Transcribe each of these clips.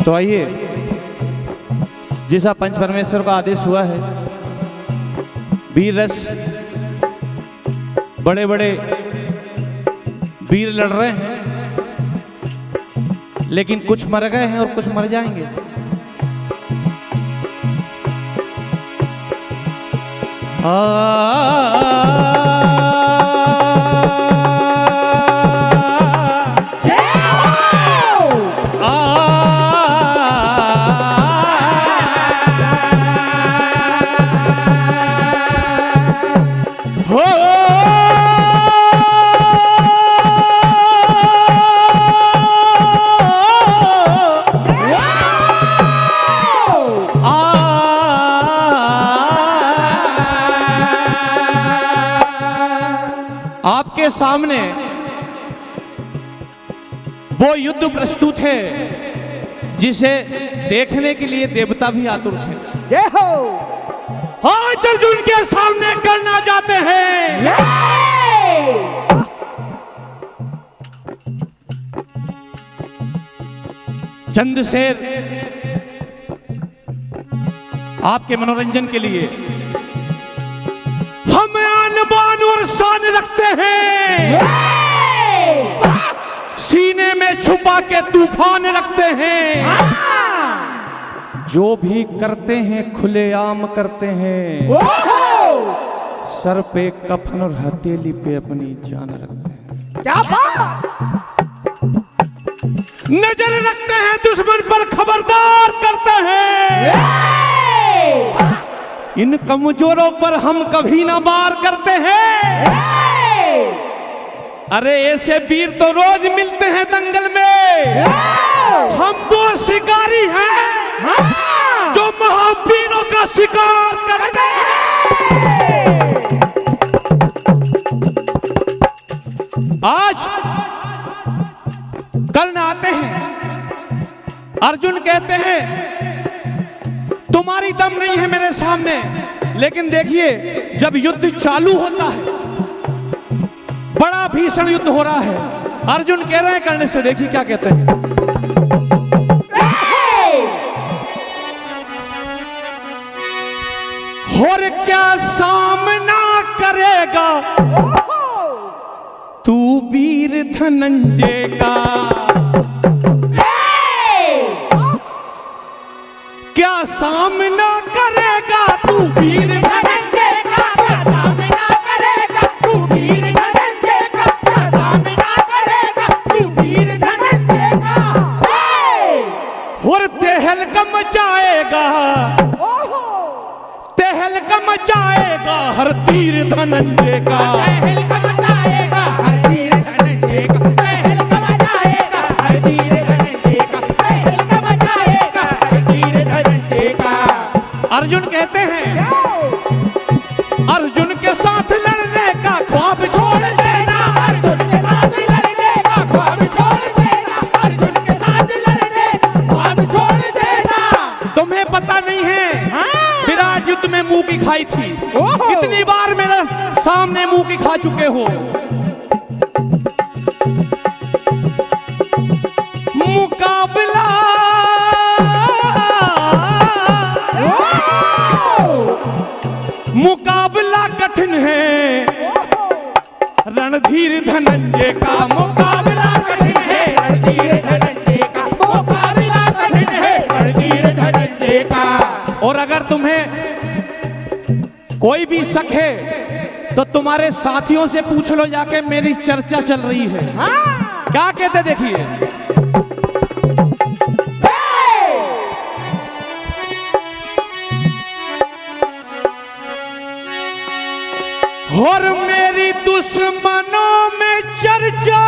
तो आइए, जैसा पंच परमेश्वर का आदेश हुआ है, वीर रस, बड़े बड़े वीर लड़ रहे हैं, लेकिन कुछ मर गए हैं और कुछ मर जाएंगे। आपके सामने वो युद्ध प्रस्तुत है जिसे देखने के लिए देवता भी आतुर थे। जय हो। आज अर्जुन के सामने करना चाहते हैं। चंद शेर आपके मनोरंजन के लिए। हम आन बान और शान रखते हैं, सीने में छुपा के तूफान रखते हैं, जो भी करते हैं खुलेआम करते हैं, सर पे कफन और हथेली पे अपनी जान रखते हैं। क्या बात। नजर रखते हैं दुश्मन पर, खबरदार करते हैं, इन कमजोरों पर हम कभी ना वार करते हैं। अरे ऐसे वीर तो रोज मिलते हैं दंगल में, हम वो शिकारी हैं जो महावीरों का शिकार करते हैं। आज कर्ण आते हैं, अर्जुन कहते हैं तुम्हारी दम नहीं है मेरे सामने, लेकिन देखिए जब युद्ध चालू होता है, बड़ा भीषण युद्ध हो रहा है, अर्जुन कह रहे हैं कर्ण से, देखिए क्या कहते हैं। और क्या सामना करेगा तू वीर धनंजय का, क्या सामना करेगा तू वीर धनंजय का, क्या सामना करेगा तू वीर धनंजय का, क्या सामना करेगा तू वीर धनंजय का, और तहलका मचाएगा, तहलका मचाएगा हर तीर धनंजय का, तहलका मचाएगा हर तीर धनंजय का, तहलका मचाएगा हर तीर धनंजय का, तहलका मचाएगा हर तीर धनंजय का। अर्जुन कहते हैं अर्जुन के साथ लड़ने का ख्वाब छोड़ देना, अर्जुन के साथ लड़ने का ख्वाब छोड़ देना, अर्जुन के साथ लड़ने का ख्वाब छोड़ देना। तुम्हें पता नहीं है विराट युद्ध में मुंह की खाई थी, कितनी बार मेरे सामने मुंह की खा चुके हो। मुकाबला मुकाबला कठिन है रणधीर धनंजय का, मुकाबला कठिन है रणधीर धनंजय का, मुकाबला कठिन है रणधीर धनंजय का। और अगर तुम्हें कोई भी शक है तो तुम्हारे साथियों से पूछ लो जाके, मेरी चर्चा चल रही है। क्या कहते देखिए। और मेरी दुश्मनों में चर्चा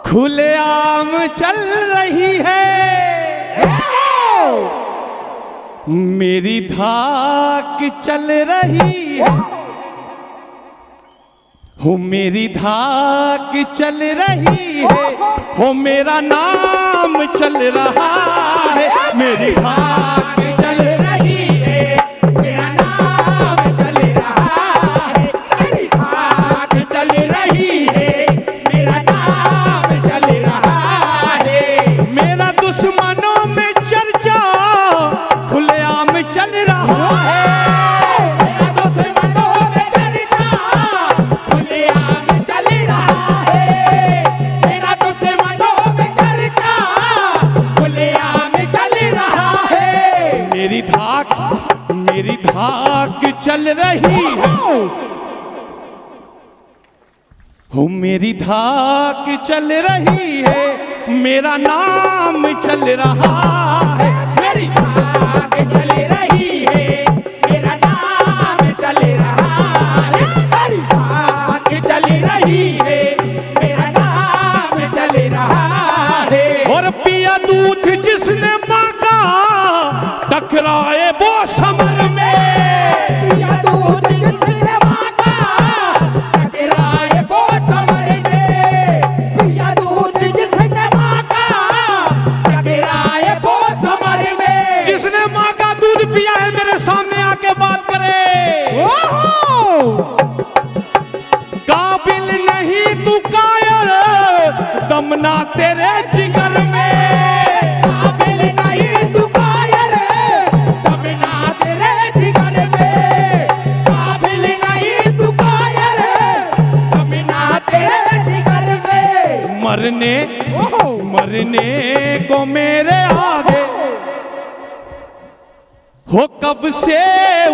खुलेआम चल रही है, मेरी धाक चल रही है, हो मेरी धाक चल रही है, हो मेरा नाम चल रहा है, मेरी धाक चल रही है, मेरा नाम चल रहा है, मेरी धाक चल रही है, मेरा नाम चल रहा है। चल रही है, हो मेरी धाक चल रही है, मेरा नाम चल रहा है। मेरी धाक चल रही है, मेरा नाम चल रहा है। मेरी धाक चल रही है, मेरा नाम चल रहा है। और पिया दूध जिसने मांगा, टकराए वो समर में। पिया दूध जिसने मांगा, टकराए वो समर में। पिया दूध जिसने मांगा, टकराए वो समर में। जिसने माँ का दूध पिया है मेरे सामने आके बात करे। ओहो! काबिल नहीं तू कायर, दमना तेरे जिगर में। काबिल नहीं तू कायर, दमना तेरे जिगर में। काबिल नहीं तू कायर, दमना तेरे जिगर में। मरने ओहो! मरने को मेरे आगे हो कब से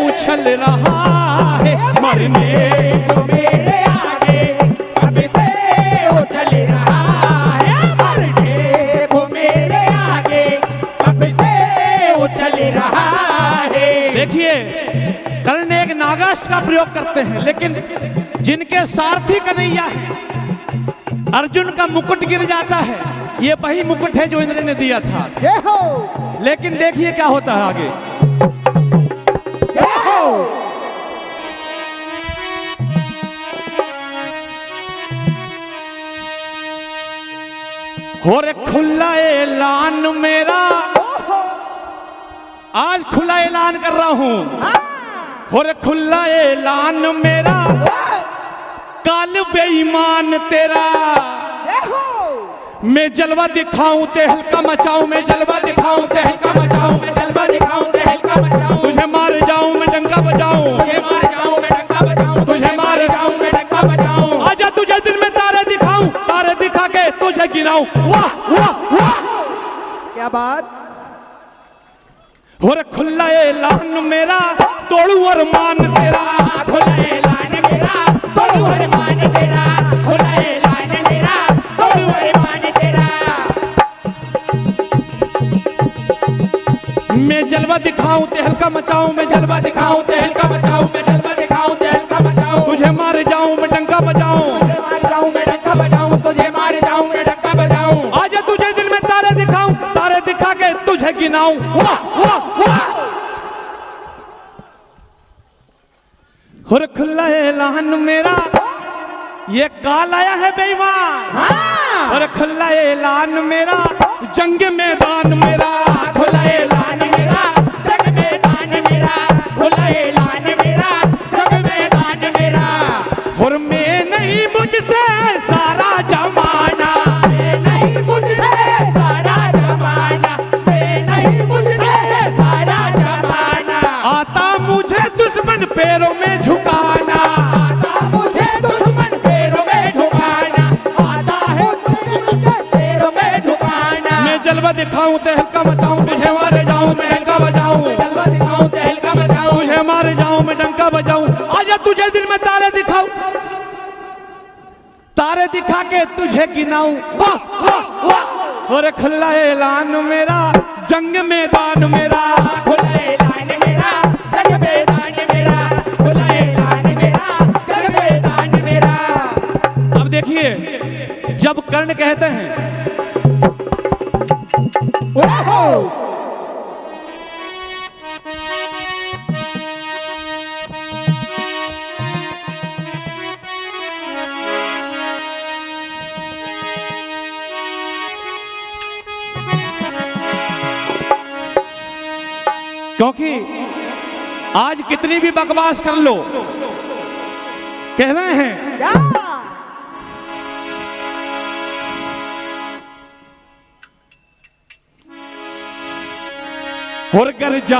उछल रहा है। मरने जो मेरे आगे कब से उछल रहा है। मरने को मेरे आगे कब से उछल रहा है। देखिए, कर्ण एक नागास्त्र का प्रयोग करते हैं, लेकिन जिनके सारथी कन्हैया है, अर्जुन का मुकुट गिर जाता है। ये वही मुकुट है जो इंद्र ने दिया था। ये हो, लेकिन देखिए क्या होता है आगे। ये हो। हो रे खुला ऐलान मेरा, आज खुला ऐलान कर रहा हूं। हो रे खुला ऐलान मेरा, काल बेईमान तेरा। ये हो। मैं जलवा दिखाऊं ते हल्का मचाऊं, मैं जलवा दिखाऊं ते हल्का मचाऊं, मैं जलवा दिखाऊं ते हल्का मचाऊं। तुझे मार जाऊं मैं डंका बजाऊं, तुझे मार जाऊं मैं डंका बजाऊं। तुझे मार जाऊं मैं डंका बजाऊं। आजा तुझे दिन में तारे दिखाऊं, तारे दिखा के तुझे गिनाऊं। वाह वाह वाह! क्या बात। हो रे खुला ऐलान मेरा, तोड़ू अरमान तेरा। खुला ऐलान मेरा, तोड़ू अरमान तेरा। खुला ऐलान मेरा, तोड़ू अरमान तेरा। मैं जलवा दिखाऊं ते हल्का मचाऊं, मैं जलवा दिखाऊं ते हल्का मचाऊं, मैं जलवा दिखाऊं ते हल्का मचाऊं। तुझे मार जाऊं मैं डंका बजाऊं। तुझे मार जाऊं मैं डंका बजाऊं। तुझे मार जाऊं मैं डंका बजाऊं। आजा तुझे दिन में तारे दिखाऊं, तारे दिखा के तुझे गिनाऊं। वाह वाह वाह! हो रे खुला ऐलान मेरा, ये काल आया है बेईमान। हाँ। और खुला ऐलान मेरा, जंग मैदान मेरा। खुला ऐलान मेरा, जग मैदान मेरा। खुला ऐलान मेरा, जग मैदान मेरा। और मैं नहीं मुझसे सारा जमाना, मैं नहीं मुझसे सारा जमाना। मैं नहीं मुझसे सारा जमाना। आता मुझे दुश्मन पैरों में झुकाना। आता मुझे दुश्मन पैरों में झुकाना। आता है मुझे पैरों में झुकाना। मैं जलवा दिखाऊं ते हल्का मचाऊं, तुझे मारे जाऊं मैं डंका बजाऊं। जलवा दिखाऊं ते हल्का बजाऊं। तुझे मारे जाऊं मैं डंका बजाऊं। आजा तुझे दिल में तारे दिखाऊं, तारे दिखा के तुझे गिनाऊं। वाह वाह वाह! और खुला ऐलान मेरा, जंग मैदान मेरा। खुला ऐलान मेरा, जग मैदान मेरा। खुला ऐलान मेरा, जग मैदान मेरा। अब देखिए, जब कर्ण कहते हैं ओहो! क्योंकि आज कितनी भी बकवास कर लो, कह रहे हैं क्या? और गरजा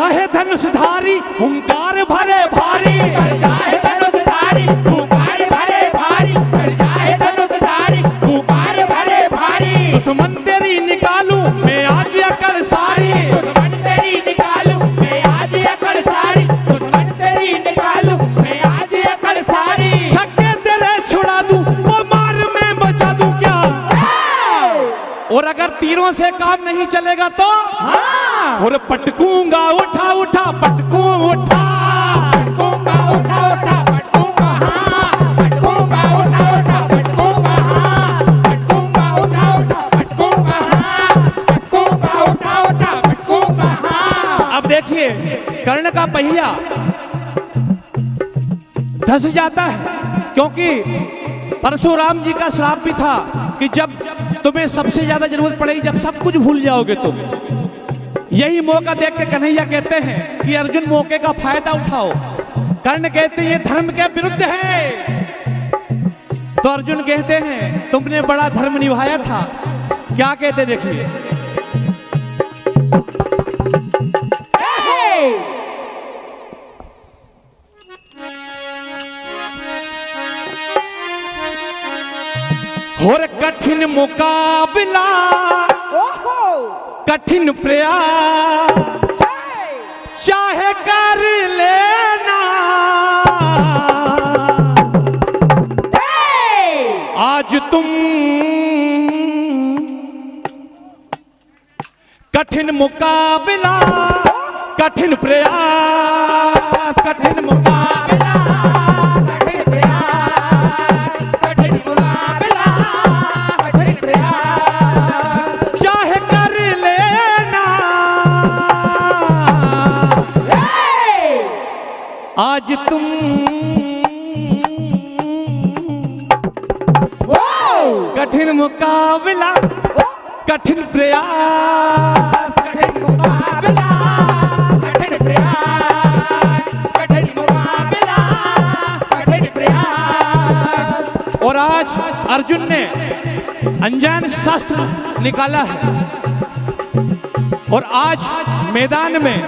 है धनुषधारी, हुंकार भरे भारी। गरजा है धनुषधारी, हुंकार भरे भारी। गरजा है धनुषधारी, हुंकार भरे भारी। दुश्मन तेरी निकालूं मैं आज अकड़ सारी। दुश्मन तेरी निकालूं मैं आज अकड़ सारी। और अगर तीरों से काम नहीं चलेगा तो हाँ और पटकूंगा उठा उठा पटकू उठा, पटकूंगा उठा उठा पटकूंगा हाँ, पटकूंगा उठा उठा पटकूंगा हाँ, पटकूंगा उठा उठा पटकूंगा हाँ, पटकूंगा उठा उठा पटकूंगा हाँ। अब देखिए कर्ण का पहिया धस जाता है, क्योंकि परशुराम जी का श्राप भी था कि जब तुम्हें सबसे ज्यादा जरूरत पड़ेगी, जब सब कुछ भूल जाओगे तुम। यही मौका देख के कन्हैया कहते हैं कि अर्जुन मौके का फायदा उठाओ। कर्ण कहते हैं ये धर्म के विरुद्ध है, तो अर्जुन कहते हैं तुमने बड़ा धर्म निभाया था। क्या कहते देखिए, और कठिन मुकाबला कठिन प्रयास चाहे कर लेना, आज तुम कठिन मुकाबला कठिन प्रयास कठिन मुकाबला कठिन प्रयास कठिन मुकाबला कठिन प्रयास चाहे कर लेना, आज तुम कठिन मुकाबला कठिन प्रयास कठिन मुकाबला कठिन प्रयास कठिन मुकाबला कठिन प्रयास। और आज अर्जुन ने अनजान शास्त्र निकाला है और आज मैदान में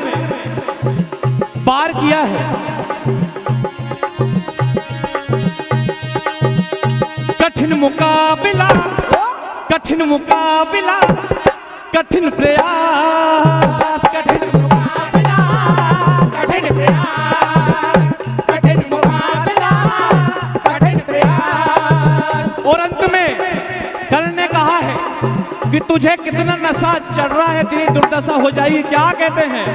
पार किया है। कठिन मुकाबला कठिन मुकाबला कठिन प्रयास कठिन मुकाबला कठिन प्रयास कठिन मुकाबला कठिन प्रयास। और अंत में कर्ण ने कहा है कि तुझे कितना नशा चढ़ रहा है, तेरी दुर्दशा हो जाएगी। क्या कहते हैं,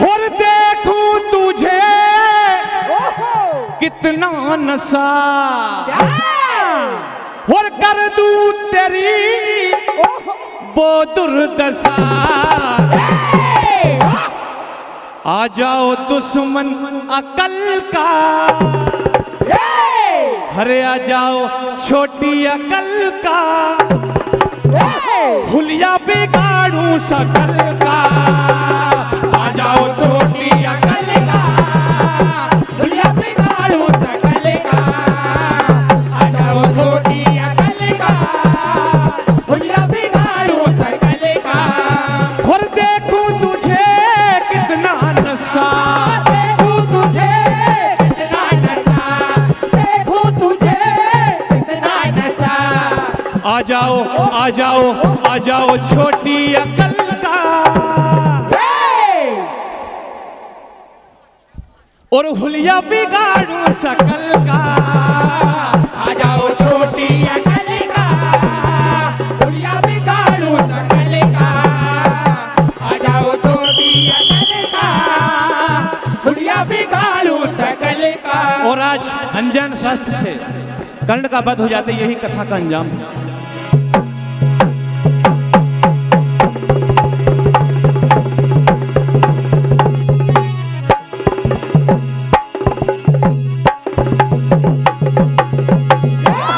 और देखूं तुझे कितना नशा और कर दूं तेरी वो दुर्दशा। आ जाओ दुश्मन अकल का, अरे आ जाओ छोटी अकल का, हुलिया बिगाड़ू सकल का। आ जाओ छोटी अकल का, हुलिया बिगाड़ू सकल का। आ जाओ छोटी अकल का, हुलिया बिगाड़ू सकल का। और देखूं तुझे कितना नशा, देखूं तुझे कितना नशा, देखूं तुझे कितना नशा। आ जाओ आ जाओ आ जाओ छोटी अकल का, और हुलिया बिगाड़ू सकल का। आ जाओ छोटी अकल का, हुलिया बिगाड़ू सकल का। आ जाओ छोटी अकल का, हुलिया बिगाड़ू सकल का। और आज अनजान शास्त्र से कर्ण का वध हो जाते, यही कथा का अंजाम है।